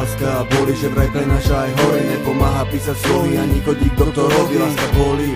láska boli, že vraj prenáša aj hory. Nepomáha písať slovy ani chodík doktorovi. Láska boli,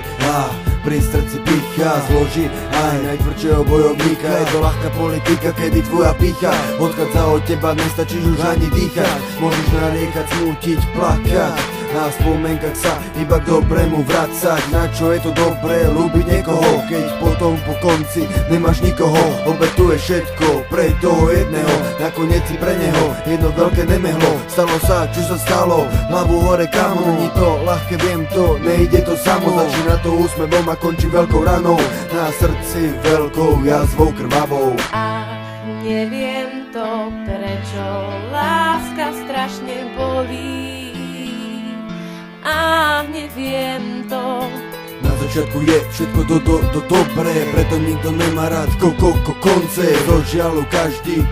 pri srdci picha zloží aj najtvrdšieho bojovníka. Je to ľahká politika, kedy tvoja pícha odchádza od teba, nestačíš už ani dýchať. Môžeš nariekať, smútiť, plakať, na spomenkách sa iba k dobrému vracať. Na čo je to dobré ľúbiť niekoho, keď potom po konci nemáš nikoho? Obetuješ všetko pre toho jedného, nakoniec si pre neho jedno veľké nemehlo. Stalo sa, čo sa stalo, hlavu hore kamo. Není to ľahké, viem to, nejde to samo. Začína to úsmevom a končí veľkou ranou, na srdci veľkou jazvou krvavou. Neviem to, prečo láska strašne bolí. Neviem to. Na začiatku je všetko dobré, preto nikto nemá rád konce. Do žialu každý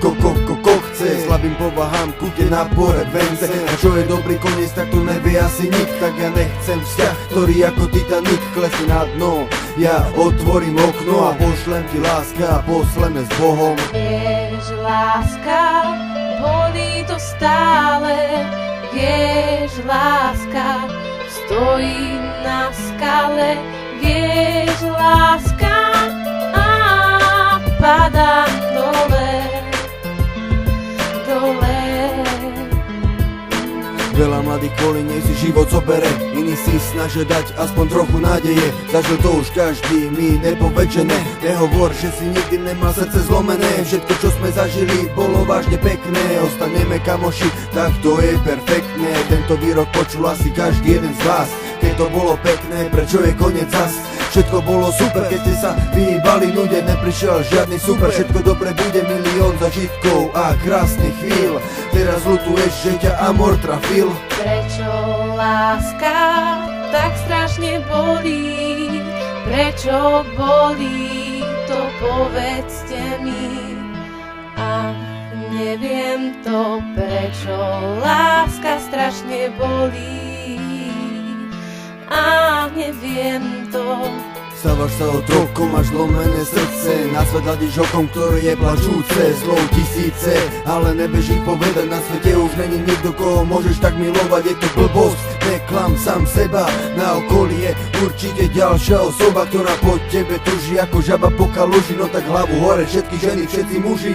chce, slabým povahám kúte na porek vence. A čo je dobrý koniec, tak to nevie asi nik. Tak ja nechcem vzťah, ktorý ako Titanic klesne na dno. Ja otvorím okno a pošlem ti láska a posleme s Bohom. Vieš, láska, bolí to stále. Vieš, láska, stojí na skale. Vieš, láska, padám dole. Veľa mladých kvôli nej si život zobere, iní si snažia dať aspoň trochu nádeje. Zažil to už každý, mi nepoveď, že ne. Nehovor, že si nikdy nemal srdce zlomené. Všetko, čo sme zažili, bolo vážne pekné. Ostaneme kamoši, tak to je perfektné. Tento výrok počul asi každý jeden z vás. Keď to bolo pekné, prečo je koniec zas? Všetko bolo super, keď ste sa vyhýbali nude. Neprišiel žiadny super, všetko dobre bude. Milión zažitkov a krásnych chvíľ. Teraz ľutuješ, že ťa amor trafil. Prečo láska tak strašne bolí? Prečo bolí? To povedzte mi. Neviem to, prečo láska strašne bolí. Neviem to. Stávaš sa otrokom, máš zlomené srdce. Na svet hľadíš okom, ktoré je plačúce. Zlou tisíce, ale nebež ich povedať. Na svete už není nikto, koho môžeš tak milovať. Je to blbosť, neklam sám seba. Na okolí je určite ďalšia osoba, ktorá po tebe tuží ako žaba po kaluži. No tak hlavu hore, všetky ženy, všetci muži.